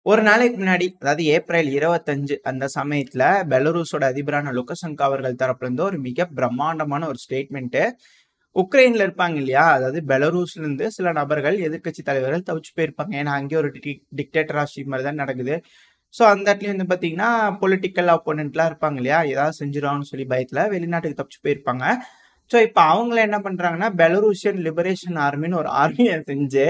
ஒரு நாளைக்கு முன்னாடி, அதாவது ஏப்ரல் 25 அந்த சமயத்துல பெலருஸோட அதிபரான லுகசெங்கோ அவர்கள் தரப்புல இருந்து ஒரு மிக பிரம்மாண்டமான ஒரு ஸ்டேட்மெண்ட். உக்ரைன்ல இருப்பாங்க இல்லையா, அதாவது பெலருஸ்ல இருந்து சில நபர்கள், எதிர்க்கட்சி தலைவர்கள் தவிச்சு போயிருப்பாங்க. ஏன்னா அங்கே ஒரு டிக்டேட்டர்ஷிப் மாதிரி தான் நடக்குது. ஸோ அந்த இடத்துலயும் வந்து பாத்தீங்கன்னா பொலிட்டிக்கல் அப்போனன்ட்லாம் இருப்பாங்க இல்லையா, ஏதாவது செஞ்சிருவாங்கன்னு சொல்லி பயத்துல வெளிநாட்டுக்கு தப்பிச்சு போயிருப்பாங்க. ஸோ இப்போ அவங்கள என்ன பண்றாங்கன்னா, பெலருசியன் லிபரேஷன் ஆர்மின்னு ஒரு ஆர்மியை செஞ்சு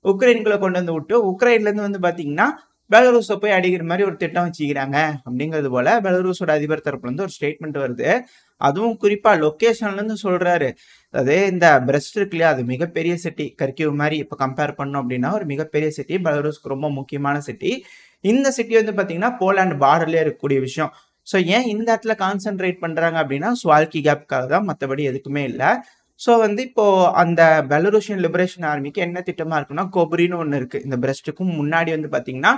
உக்ரைனுக்குள்ள கொண்டு வந்து விட்டு, உக்ரைன்ல இருந்து வந்து பாத்தீங்கன்னா பெலருஸை போய் அடிக்கிற மாதிரி ஒரு திட்டம் வச்சுக்கிறாங்க அப்படிங்கிறது போல பெலருஸோட அதிபர் தரப்புல இருந்து ஒரு ஸ்டேட்மெண்ட் வருது. அதுவும் குறிப்பா லொகேஷன்ல இருந்து சொல்றாரு. அதே இந்த பிரெஸ்ட் இருக்கு இல்லையா, அது மிகப்பெரிய சிட்டி. கர்கிவ் மாதிரி இப்ப கம்பேர் பண்ணோம் அப்படின்னா ஒரு மிகப்பெரிய சிட்டி, பெலருஸ்க்கு ரொம்ப முக்கியமான சிட்டி. இந்த சிட்டி வந்து பாத்தீங்கன்னா போலாந்து பார்டர்லயே இருக்கக்கூடிய விஷயம். ஸோ ஏன் இந்த இடத்துல கான்சென்ட்ரேட் பண்றாங்க அப்படின்னா ஸ்வால்கி கேப்காக தான், மற்றபடி எதுக்குமே இல்லை. ஸோ வந்து இப்போ அந்த பெலருசியன் லிபரேஷன் ஆர்மிக்கு என்ன திட்டமா இருக்குன்னா, கொப்ரின்னு ஒன்று இருக்கு. இந்த பிரெஸ்ட்டுக்கும் முன்னாடி வந்து பாத்தீங்கன்னா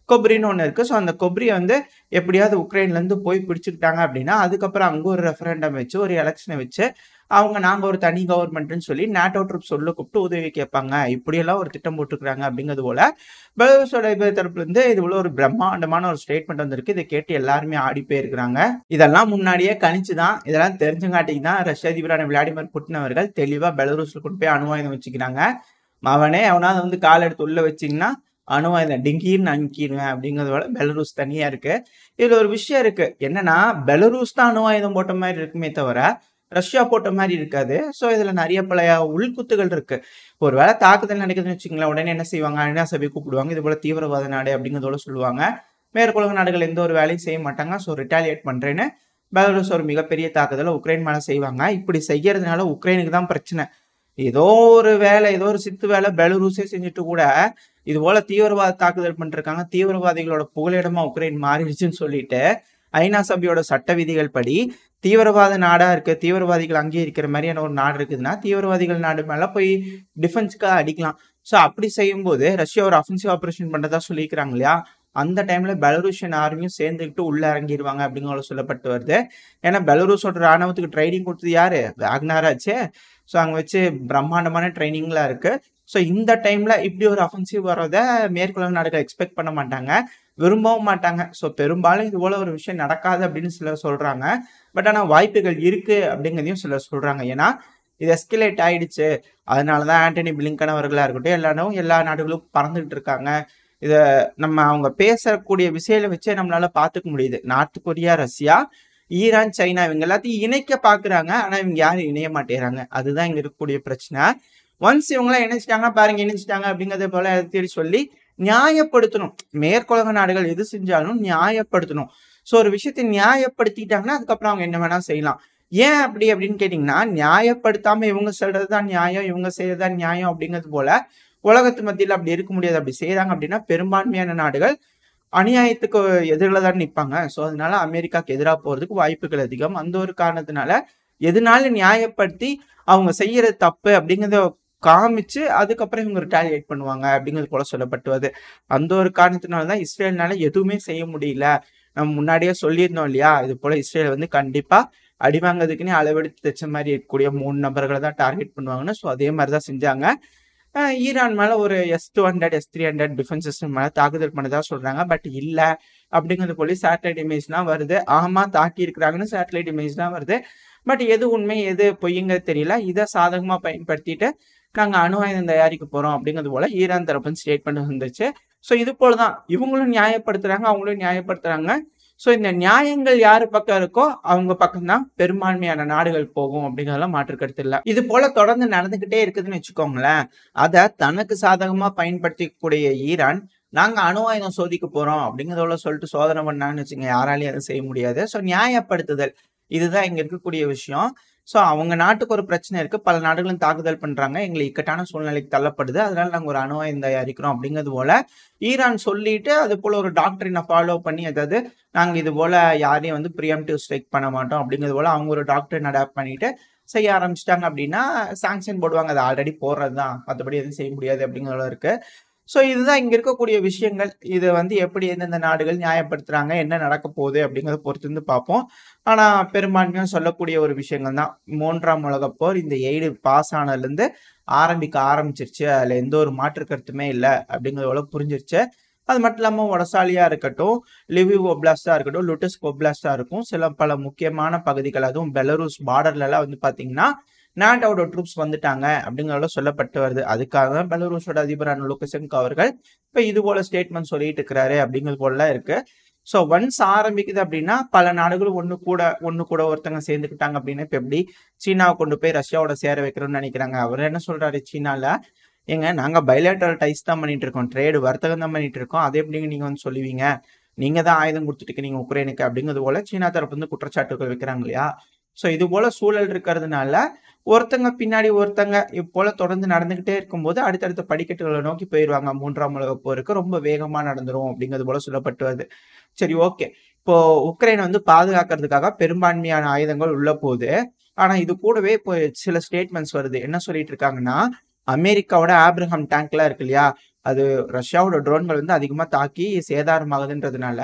கொப்ரின்னு ஒன்று இருக்கு. ஸோ அந்த கொப்ரியை வந்து எப்படியாவது உக்ரைன்ல இருந்து போய் பிடிச்சிக்கிட்டாங்க அப்படின்னா அதுக்கப்புறம் அங்கே ஒரு ரெஃபரண்டம் வச்சு ஒரு எலெக்ஷனை வச்சு நாங்கள் ஒரு தனி கவர்மெண்ட்னு சொல்லி நேட்டோ ட்ரூப் சொல்ல கூப்பிட்டு உதவி கேட்பாங்க. இப்படியெல்லாம் ஒரு திட்டம் போட்டுக்கிறாங்க அப்படிங்கிறது போல பெலருஸோட தரப்புல இருந்து இது போல ஒரு பிரம்மாண்டமான ஒரு ஸ்டேட்மெண்ட் வந்திருக்கு. இதை கேட்டு எல்லாருமே ஆடி போயிருக்கிறாங்க. இதெல்லாம் முன்னாடியே கணிச்சுதான், இதெல்லாம் தெரிஞ்சங்காட்டிக்கு தான் ரஷ்ய அதிபரான விளாடிமிர் புட்டின் அவர்கள் தெளிவா பெலருஸ்ல கொண்டு போய் அணு ஆயுதம் வச்சுக்கிறாங்க. அவனே அவனாவது வந்து கால் எடுத்து உள்ள வச்சிங்கன்னா அணு ஆயுதம் டிங்கின்னு அங்கிடுவேன் அப்படிங்கிறதோட பெலருஸ் தனியா இருக்கு. இதுல ஒரு விஷயம் இருக்கு என்னன்னா, பெலருஸ் தான் அணு ஆயுதம் போட்ட மாதிரி இருக்குமே தவிர ரஷ்யா போட்ட மாதிரி இருக்காது. ஸோ இதுல நிறைய பல உள்குத்துகள் இருக்கு. ஒருவேளை தாக்குதல் நடக்குதுன்னு வச்சுங்களேன், உடனே என்ன செய்வாங்க, ஐநா சபை கூப்பிடுவாங்க, இது போல தீவிரவாத நாடு அப்படிங்கிறதோட சொல்லுவாங்க. மேற்குலக நாடுகள் எந்த ஒரு வேலையும் செய்ய மாட்டாங்க. ஸோ ரிட்டாலியேட் பண்றேன்னு பெலருஸ் ஒரு மிகப்பெரிய தாக்குதலை உக்ரைன் மேல செய்வாங்க. இப்படி செய்யறதுனால உக்ரைனுக்கு தான் பிரச்சனை. ஏதோ ஒரு வேலை, ஏதோ ஒரு சித்து வேலை பெலருஸே செஞ்சுட்டு கூட இது போல தீவிரவாத தாக்குதல் பண்ணிருக்காங்க, தீவிரவாதிகளோட புகலிடமா உக்ரைன் மாறிடுச்சுன்னு சொல்லிட்டு ஐநா சபையோட சட்ட விதிகள் படி தீவிரவாத நாடா இருக்கு, தீவிரவாதிகள் அங்கேயே இருக்கிற மாதிரியான ஒரு நாடு இருக்குதுன்னா தீவிரவாதிகள் நாடு மேல போய் டிஃபென்ஸ்க்காக அடிக்கலாம். ஸோ அப்படி செய்யும் போது ரஷ்யா ஒரு அஃபென்சிவ் ஆபரேஷன் பண்றதா சொல்லிக்கிறாங்க இல்லையா, அந்த டைம்ல பெலருசியன் ஆர்மியும் சேர்ந்துக்கிட்டு உள்ள இறங்கிடுவாங்க அப்படிங்கிற சொல்லப்பட்டு வருது. ஏன்னா பெலருஸோட ராணுவத்துக்கு ட்ரைனிங் கொடுத்தது யாரு, வாக்னர் ஆச்சு. ஸோ அங்கே வச்சு பிரம்மாண்டமான ட்ரைனிங்லாம் இருக்கு. ஸோ இந்த டைம்ல இப்படி ஒரு அஃபென்சிவ் வர்றதை மேற்குலக நாடுகள் எக்ஸ்பெக்ட் பண்ண மாட்டாங்க, விரும்பவும் மாட்டாங்க. ஸோ பெரும்பாலும் இது போல ஒரு விஷயம் நடக்காது அப்படின்னு சிலர் சொல்றாங்க. பட் ஆனால் வாய்ப்புகள் இருக்கு அப்படிங்கிறதையும் சிலர் சொல்றாங்க. ஏன்னா இது எஸ்கலேட் ஆயிடுச்சு, அதனாலதான் ஆண்டனி பிளிங்கன் அவர்களா இருக்கட்டும் எல்லா நாடுகளும் பறந்துகிட்டு இருக்காங்க. இதை நம்ம அவங்க பேசக்கூடிய விஷயத்தை வச்சே நம்மளால பார்த்துக்க முடியுது. North Korea, Russia, Iran, China இவங்க எல்லாத்தையும் இணைக்க பாக்குறாங்க. ஆனா இவங்க யாரும் இணைய மாட்டேறாங்க. அதுதான் இங்க இருக்கக்கூடிய பிரச்சனை. ஒன்ஸ் இவங்களாம் இணைச்சிட்டாங்கன்னா பாருங்க இணைச்சிட்டாங்க அப்படிங்கறத போல தேடி சொல்லி நியாயப்படுத்தணும். மேற்குலக நாடுகள் எது செஞ்சாலும் நியாயப்படுத்தணும். ஸோ ஒரு விஷயத்தை நியாயப்படுத்திட்டாங்கன்னா அதுக்கப்புறம் அவங்க என்ன வேணா செய்யலாம். ஏன் அப்படி அப்படின்னு கேட்டீங்கன்னா, நியாயப்படுத்தாம இவங்க சொல்றதுதான் நியாயம், இவங்க செய்யறதுதான் நியாயம் அப்படிங்கிறது போல உலகத்து மத்தியில் அப்படி இருக்க முடியாது. அப்படி செய்யறாங்க அப்படின்னா பெரும்பான்மையான நாடுகள் அநியாயத்துக்கு எதிரில் தான் நிற்பாங்க. ஸோ அதனால அமெரிக்காவுக்கு எதிராக போறதுக்கு வாய்ப்புகள் அதிகம். அந்த ஒரு காரணத்தினால எதுனாலும் நியாயப்படுத்தி அவங்க செய்யறது தப்பு அப்படிங்கிறத காமிச்சு அதுக்கப்புறம் இவங்க ரிட்டாலியேட் பண்ணுவாங்க அப்படிங்கிறது போல சொல்லப்பட்டுவது. அந்த ஒரு காரணத்தினாலதான் இஸ்ரேல்னால எதுவுமே செய்ய முடியல. நம்ம முன்னாடியே சொல்லியிருந்தோம் இல்லையா, இது போல இஸ்ரேல் வந்து கண்டிப்பா அடிவாங்கிறதுக்குன்னே அளவெடுத்து தைச்ச மாதிரி இருக்கக்கூடிய 3 நபர்களை தான் டார்கெட் பண்ணுவாங்கன்னு. ஸோ அதே மாதிரிதான் செஞ்சாங்க. ஈரான் மேல ஒரு S-200 S-300 டிஃபென்ஸ் சிஸ்டம் மேல தாக்குதல் பண்ணதா சொல்றாங்க. பட் இல்ல அப்படிங்கிறது போல சேட்டலைட் இமேஜ்லாம் வருது. ஆமா தாக்கி இருக்கிறாங்கன்னு சேட்டலைட் இமேஜ்லாம் வருது. பட் எது உண்மை எது பொய்யுங்கிறது தெரியல. இதை சாதகமா பயன்படுத்திட்டு நாங்க அணு ஆயுதம் தயாரிக்க போறோம் அப்படிங்கிறது போல ஈரான் தரப்பு ஸ்டேட்மெண்ட் வந்துச்சு. ஸோ இது போலதான் இவங்களும் நியாயப்படுத்துறாங்க, அவங்களும் நியாயப்படுத்துறாங்க. ஸோ இந்த நியாயங்கள் யாரு பக்கம் இருக்கோ அவங்க பக்கம் தான் பெரும்பான்மையான நாடுகள் போகும் அப்படிங்கிறதெல்லாம் மாற்று கருத்து இல்லை. இது போல தொடர்ந்து நடந்துகிட்டே இருக்குதுன்னு வச்சுக்கோங்களேன். அதை தனக்கு சாதகமா பயன்படுத்திக்கூடிய ஈரான் நாங்க அணு ஆயுதம் சோதிக்க போறோம் அப்படிங்கிறதோட சொல்லிட்டு சோதனை பண்ணாங்கன்னு வச்சுங்க, யாராலையும் அதை செய்ய முடியாது. ஸோ நியாயப்படுத்துதல் இதுதான் இங்க இருக்கக்கூடிய விஷயம். ஸோ அவங்க நாட்டுக்கு ஒரு பிரச்சனை இருக்கு, பல நாடுகளும் தாக்குதல் பண்றாங்க, எங்களை இக்கட்டான சூழ்நிலைக்கு தள்ளப்படுது, அதனால நாங்க ஒரு அணு ஆயுதம் தயாரிக்கிறோம் அப்படிங்கிறது போல ஈரான் சொல்லிட்டு அது போல ஒரு டாக்டரினை ஃபாலோ பண்ணி, அதாவது நாங்க இது போல யாரையும் வந்து ப்ரீஎம்ப்டிவ் ஸ்ட்ரைக் பண்ண மாட்டோம் அப்படிங்கிறது போல அவங்க ஒரு டாக்டரின் அடாப்ட் பண்ணிட்டு செய்ய ஆரம்பிச்சிட்டாங்க அப்படின்னா சாங்ஷன் போடுவாங்க. அது ஆல்ரெடி போடுறதுதான், மற்றபடி எதுவும் செய்ய முடியாது அப்படிங்கிறத இருக்கு. ஸோ இதுதான் இங்க இருக்கக்கூடிய விஷயங்கள். இது வந்து எப்படி எந்தெந்த நாடுகள் நியாயப்படுத்துறாங்க, என்ன நடக்க போகுது அப்படிங்கிறத பொறுத்து இருந்து பார்ப்போம். ஆனா பெரும்பான்மையா சொல்லக்கூடிய ஒரு விஷயங்கள் தான், 3ஆம் உலகப் போர் இந்த எய்டு பாஸ் ஆனதுலேருந்து ஆரம்பிச்சிருச்சு. அதுல எந்த ஒரு மாற்று கருத்துமே இல்லை அப்படிங்கிறதோட புரிஞ்சிருச்சு. அது மட்டும் இல்லாம வடசாலியா இருக்கட்டும், லிவிவ் ஒப்லாஸ்டா இருக்கட்டும், லுட்டஸ்க் ஒப்லாஸ்டா இருக்கும். பல முக்கியமான பகுதிகள், அதுவும் பெலருஸ் பார்டர்ல எல்லாம் வந்து பாத்தீங்கன்னா நாட்டோட ட்ரூப்ஸ் வந்துட்டாங்க அப்படிங்கறத சொல்லப்பட்டு வருது. அதுக்காக தான் பெலருஸோட அதிபரான லுகசென்கோ அவர்கள் இப்ப இது போல ஸ்டேட்மெண்ட் சொல்லிட்டு இருக்கிறாரு அப்படிங்கிறது போல இருக்கு. ஸோ ஒன்ஸ் ஆரம்பிக்குது அப்படின்னா பல நாடுகளும் ஒண்ணு கூட ஒருத்தங்க சேர்ந்துக்கிட்டாங்க அப்படின்னா இப்ப எப்படி சீனாவை கொண்டு போய் ரஷ்யாவோட சேர வைக்கிறோம்னு நினைக்கிறாங்க. அவர் என்ன சொல்றாரு, சீனால ஏங்க நாங்க பைலேட்டரல் டைஸ் தான் பண்ணிட்டு இருக்கோம், ட்ரேடு வர்த்தகம் தான் பண்ணிட்டு இருக்கோம், அது எப்படிங்க நீங்க வந்து சொல்லுவீங்க, நீங்க தான் ஆயுதம் கொடுத்துட்டு இருக்கீங்க உக்ரைனுக்கு அப்படிங்கிறது போல சீனா தரப்பு வந்து குற்றச்சாட்டுகள் வைக்கிறாங்க இல்லையா. ஸோ இது போல சூழல் இருக்கிறதுனால ஒருத்தங்க பின்னாடி ஒருத்தங்க இப்போல தொடர்ந்து நடந்துகிட்டே இருக்கும்போது அடுத்தடுத்த படிக்கட்டுகளை நோக்கி போயிடுவாங்க. 3ஆம் உலக போருக்கு ரொம்ப வேகமா நடந்துரும் அப்படிங்கிறது போல சொல்லப்பட்டு வருது. சரி, ஓகே. இப்போ உக்ரைனை வந்து பாதுகாக்கிறதுக்காக பெரும்பான்மையான ஆயுதங்கள் உள்ள போகுது. ஆனா இது கூடவே இப்போ சில ஸ்டேட்மெண்ட்ஸ் வருது. என்ன சொல்லிட்டு இருக்காங்கன்னா, அமெரிக்காவோட ஆப்ரஹாம் டேங்க்லாம் இருக்கு இல்லையா, அது ரஷ்யாவோட ட்ரோன்கள் வந்து அதிகமா தாக்கி சேதாரமாகுதுன்றதுனால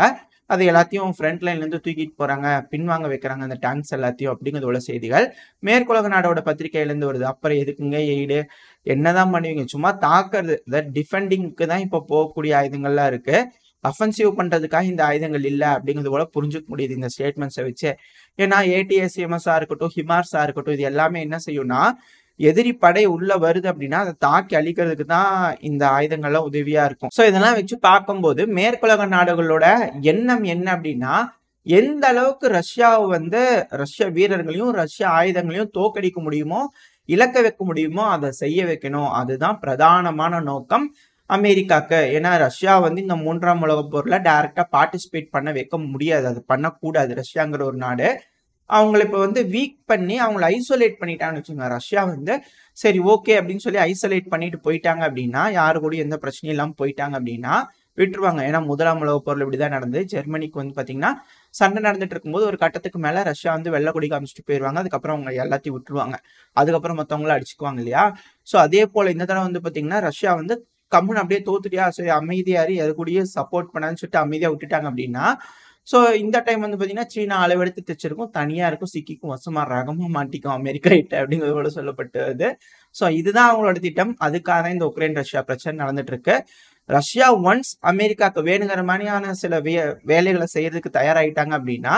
அது எல்லாத்தையும் ஃப்ரண்ட் லைன்ல இருந்து தூக்கிட்டு போறாங்க, பின்வாங்க வைக்கிறாங்க அந்த டேங்க்ஸ் எல்லாத்தையும் அப்படிங்கிறதோட செய்திகள் மேற்குலக நாடோட பத்திரிகையில இருந்து வருது. அப்புறம் எதுக்குங்க எய்டு, என்னதான் பண்ணுவீங்க, சும்மா தாக்குறது, டிஃபெண்டிங்க்கு தான் இப்ப போகக்கூடிய ஆயுதங்கள்லாம் இருக்கு, அஃபென்சிவ் பண்றதுக்காக இந்த ஆயுதங்கள் இல்ல அப்படிங்கிறது போல புரிஞ்சுக்க முடியுது இந்த ஸ்டேட்மெண்ட்ஸை வச்சு. ஏன்னா ஏடிஎஸ்எம்எஸ்ஆ இருக்கட்டும், ஹிமார்ஸா இருக்கட்டும், இது எல்லாமே என்ன செய்யும்னா எதிரி படை உள்ள வருது அப்படின்னா அதை தாக்கி அழிக்கிறதுக்கு தான் இந்த ஆயுதங்கள்லாம் உதவியா இருக்கும். ஸோ இதெல்லாம் வச்சு பார்க்கும்போது மேற்குலக நாடுகளோட எண்ணம் என்ன அப்படின்னா, எந்த அளவுக்கு ரஷ்யாவை வந்து ரஷ்ய வீரர்களையும் ரஷ்ய ஆயுதங்களையும் தோக்கடிக்க முடியுமோ, இலக்க வைக்க முடியுமோ அதை செய்ய வைக்கணும். அதுதான் பிரதானமான நோக்கம் அமெரிக்காக்கு. ஏன்னா ரஷ்யா வந்து இந்த 3ஆம் உலக போர்ல டைரக்டா பார்ட்டிசிபேட் பண்ண வைக்க முடியாது, அது பண்ணக்கூடாது. ரஷ்யாங்கிற ஒரு நாடு அவங்களை இப்ப வந்து வீக் பண்ணி அவங்களை ஐசோலேட் பண்ணிட்டாங்கன்னு வச்சுக்கோங்க. ரஷ்யா வந்து சரி ஓகே அப்படின்னு சொல்லி ஐசோலேட் பண்ணிட்டு போயிட்டாங்க அப்படின்னா, யாரு கூட எந்த பிரச்சனையும் இல்லாமல் போயிட்டாங்க அப்படின்னா விட்டுருவாங்க. ஏன்னா 1ஆம் உலக போர்ல இப்படிதான் நடந்தது. ஜெர்மனிக்கு வந்து பாத்தீங்கன்னா சண்டை நடந்துட்டு இருக்கும்போது ஒரு கட்டத்துக்கு மேல ரஷ்யா வந்து வெள்ளை கொடி காமிச்சிட்டு போயிருவாங்க. அதுக்கப்புறம் அவங்க எல்லாத்தையும் விட்டுருவாங்க. அதுக்கப்புறம் மத்தவங்கள அடிச்சுக்குவாங்க இல்லையா. சோ அதே போல இந்த தடவை வந்து பாத்தீங்கன்னா ரஷ்யா வந்து கம்முன்னு அப்படியே தோத்துட்டியா, சரி அமைதியாரி, அது கூடயே சப்போர்ட் பண்ணான்னு சொல்லிட்டு அமைதியா விட்டுட்டாங்க அப்படின்னா, ஸோ இந்த டைம் வந்து பார்த்தீங்கன்னா சீனா அளவெடுத்து தைச்சிருக்கும், தனியா இருக்கும், சிக்கிக்கும், வசமா ரகமா மாட்டிக்கும் அமெரிக்கா கிட்ட அப்படிங்கிறதோட சொல்லப்பட்டது. ஸோ இதுதான் அவங்களோட திட்டம். அதுக்காக தான் இந்த உக்ரைன் ரஷ்யா பிரச்சனை நடந்துட்டு இருக்கு. ரஷ்யா ஒன்ஸ் அமெரிக்காவுக்கு வேணுங்கிற மாதிரியான சில வேலைகளை செய்யறதுக்கு தயாராயிட்டாங்க அப்படின்னா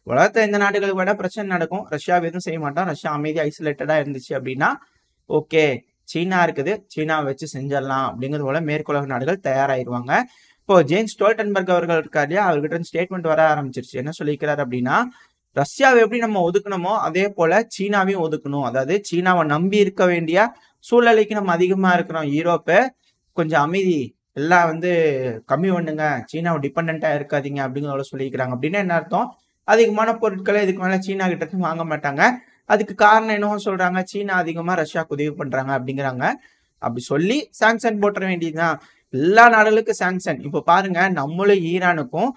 உலகத்துல எந்த நாடுகளுக்கு விட பிரச்சனை நடக்கும். ரஷ்யா எதுவும் செய்ய மாட்டோம். ரஷ்யா அமைதி ஐசோலேட்டடா இருந்துச்சு அப்படின்னா ஓகே, சீனா இருக்குது, சீனாவை வச்சு செஞ்சிடலாம் அப்படிங்கிறது போல மேற்குலக நாடுகள் தயாராயிருவாங்க. இப்போ ஜேம்ஸ் ஸ்டோல்டன்பர்க் அவர்கள் இருக்காரு இல்லையா, அவர்கிட்ட ஸ்டேட்மெண்ட் வர ஆரம்பிச்சிருச்சு. என்ன சொல்லிக்கிறாரு அப்படின்னா, ரஷ்யாவை எப்படி நம்ம ஒதுக்கணுமோ அதே போல சீனாவையும் ஒதுக்கணும். அதாவது சீனாவை நம்பி இருக்க வேண்டிய சூழ்நிலைக்கு நம்ம அதிகமா இருக்கிறோம். யூரோப்பு கொஞ்சம் அமைதி, எல்லாம் வந்து கம்மி பண்ணுங்க, சீனாவை டிபெண்டா இருக்காதீங்க அப்படிங்கிறத சொல்லிக்கிறாங்க. அப்படின்னு என்ன அர்த்தம், அதிகமான பொருட்களை இதுக்கு மேல சீனா கிட்ட இருந்து வாங்க மாட்டாங்க. அதுக்கு காரணம் என்னவோ சொல்றாங்க, சீனா அதிகமா ரஷ்யாவுக்கு உதவி பண்றாங்க அப்படிங்கிறாங்க. அப்படி சொல்லி சாங்ஷன் போட்டுற வேண்டியதுதான். எல்லா நாடுகளுக்கும் சாங்ஷன். இப்போ பாருங்க, நம்மளும் ஈரானுக்கும்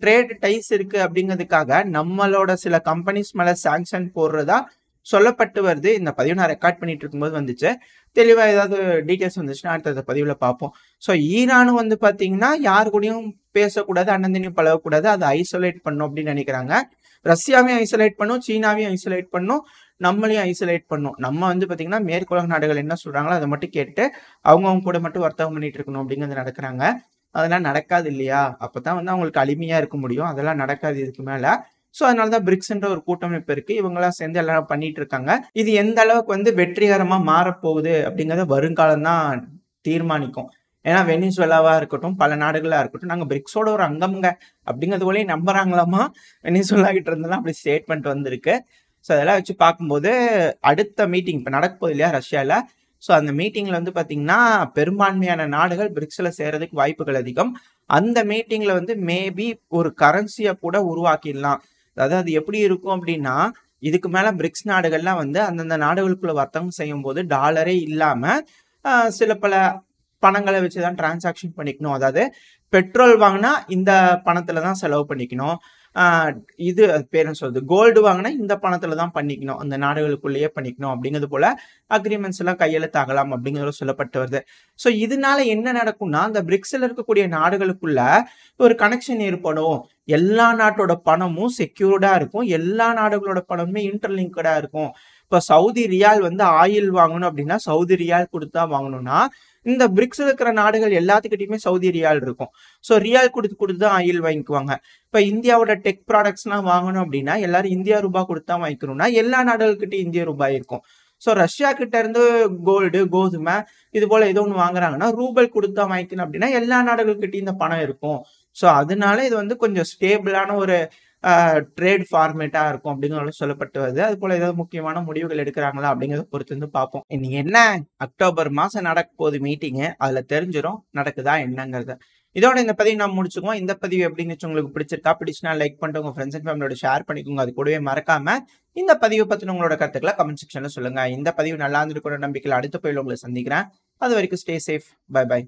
ட்ரேட் டைஸ் இருக்கு அப்படிங்கிறதுக்காக நம்மளோட சில கம்பெனிஸ் மேல சாங்ஷன் போடுறதா சொல்லப்பட்டு வருது. இந்த பதிவு நான் ரெக்கார்ட் பண்ணிட்டு இருக்கும்போது வந்துச்சு. தெளிவா ஏதாவது டீட்டெயில்ஸ் வந்துச்சுன்னா அடுத்த பதிவுல பார்ப்போம். ஸோ ஈரானும் வந்து பாத்தீங்கன்னா யாரு கூடயும் பேசக்கூடாது, அண்ணந்தனியும் பழகக்கூடாது, அதை ஐசோலேட் பண்ணும் அப்படின்னு நினைக்கிறாங்க. ரஷ்யாவையும் ஐசோலேட் பண்ணும், சீனாவையும் ஐசோலேட் பண்ணும், நம்மளையும் ஐசோலேட் பண்ணும். நம்ம வந்து பாத்தீங்கன்னா மேற்குலக நாடுகள் என்ன சொல்றாங்களோ அதை மட்டும் கேட்டு அவங்க கூட மட்டும் வர்த்தகம் பண்ணிட்டு இருக்கணும் அப்படிங்கிறது நடக்கிறாங்க. அதெல்லாம் நடக்காது இல்லையா. அப்பதான் வந்து அவங்களுக்கு அடிமையா இருக்க முடியும். அதெல்லாம் நடக்காது இதுக்கு மேல. ஸோ அதனாலதான் பிரிக்ஸ்ன்ற ஒரு கூட்டமைப்பு இருக்கு. இவங்கெல்லாம் சேர்ந்து எல்லாம் பண்ணிட்டு இருக்காங்க. இது எந்த அளவுக்கு வந்து வெற்றிகரமா மாறப்போகுது அப்படிங்கறத வருங்காலம் தான் தீர்மானிக்கும். ஏன்னா வெனிசுவேலாவா இருக்கட்டும், பல நாடுகளா இருக்கட்டும், நாங்க பிரிக்ஸோட ஒரு அங்கம்ங்க அப்படிங்கிறது போலயே நம்புறாங்களாமா. வெனிசுவேலா கிட்ட இருந்தெல்லாம் அப்படி ஸ்டேட்மெண்ட் வந்திருக்கு. ஸோ அதெல்லாம் வச்சு பார்க்கும்போது அடுத்த மீட்டிங் இப்போ நடக்க போகுது இல்லையா ரஷ்யால. ஸோ அந்த மீட்டிங்ல வந்து பாத்தீங்கன்னா பெரும்பான்மையான நாடுகள் பிரிக்ஸ்ல சேர்றதுக்கு வாய்ப்புகள் அதிகம். அந்த மீட்டிங்ல வந்து மேபி ஒரு கரன்சியை கூட உருவாக்கிடலாம். அதாவது அது எப்படி இருக்கும் அப்படின்னா, இதுக்கு மேல பிரிக்ஸ் நாடுகள்லாம் வந்து அந்தந்த நாடுகளுக்குள்ள வர்த்தகம் செய்யும் போது டாலரே இல்லாம சில பல பணங்களை வச்சுதான் டிரான்சாக்ஷன் பண்ணிக்கணும். அதாவது பெட்ரோல் வாங்கினா இந்த பணத்துல தான் செலவு பண்ணிக்கணும். இது பேர் என்ன சொல்றது, கோல்டு வாங்கினா இந்த பணத்துல தான் பண்ணிக்கணும், அந்த நாடுகளுக்குள்ளேயே பண்ணிக்கணும் அப்படிங்கிறது போல அக்ரிமெண்ட்ஸ் எல்லாம் கையெழுத்தாகலாம் அப்படிங்கிறது சொல்லப்பட்டு வருது. ஸோ இதனால என்ன நடக்கும்னா, அந்த பிரிக்ஸ்ல இருக்கக்கூடிய நாடுகளுக்குள்ள ஒரு கனெக்ஷன் ஏற்படும். எல்லா நாட்டோட பணமும் செக்யூர்டா இருக்கும், எல்லா நாடுகளோட பணமுமே இன்டர்லிங்கடா இருக்கும். இப்போ சவுதி ரியால் வந்து ஆயில் வாங்கணும் அப்படின்னா சவுதி ரியால் கொடுத்தா வாங்கணும்னா, இந்த பிரிக்ஸ் இருக்கிற நாடுகள் எல்லாத்துக்கிட்டையுமே சவுதி ரியால் இருக்கும். ஸோ ரியால் கொடுத்து தான் ஆயில் வாங்கிக்குவாங்க. இப்போ இந்தியாவோட டெக் ப்ராடக்ட்ஸ்லாம் வாங்கணும் அப்படின்னா எல்லாரும் இந்தியா ரூபாய் கொடுத்து தான் வாங்கிக்கணும்னா எல்லா நாடுகள்கிட்டையும் இந்திய ரூபாய் இருக்கும். ஸோ ரஷ்யா கிட்ட இருந்து கோல்டு, கோதுமை இது போல ஏதோ ஒன்று வாங்குறாங்கன்னா ரூபல் கொடுத்து தான் வாங்கிக்கணும் அப்படின்னா எல்லா நாடுகள்கிட்டையும் இந்த பணம் இருக்கும். ஸோ அதனால இது வந்து கொஞ்சம் ஸ்டேபிளான ஒரு ட்ரேட் ஃபார்மேட்டா இருக்கும் அப்படிங்கிறது சொல்லப்பட்டு வருது. அது போல ஏதாவது முக்கியமான முடிவுகள் எடுக்கிறாங்களா அப்படிங்கிறத பொறுத்து வந்து பார்ப்போம். இன்னைக்கு என்ன அக்டோபர் மாசம் நடக்க போகுது மீட்டிங்கு, அதுல தெரிஞ்சிடும் நடக்குதா என்னங்கிறத. இதோட இந்த பதிவு நான் முடிச்சுக்குவோம். இந்த பதிவு எப்படின்னு உங்களுக்கு பிடிச்சிருந்தா லைக் பண்ணிட்டு உங்க ஃப்ரெண்ட்ஸ் அண்ட் ஃபேமிலியோட ஷேர் பண்ணிக்கோங்க. அது கூடவே மறக்காம இந்த பதிவை பத்தின உங்களோட கருத்துக்களை கமெண்ட் செக்ஷன்ல சொல்லுங்க. இந்த பதிவு நல்லா இருந்திருக்கிற நம்பிக்கையில் அடுத்த பதிவில் உங்களை சந்திக்கிறேன். அது வரைக்கும் ஸ்டே சேஃப். By by.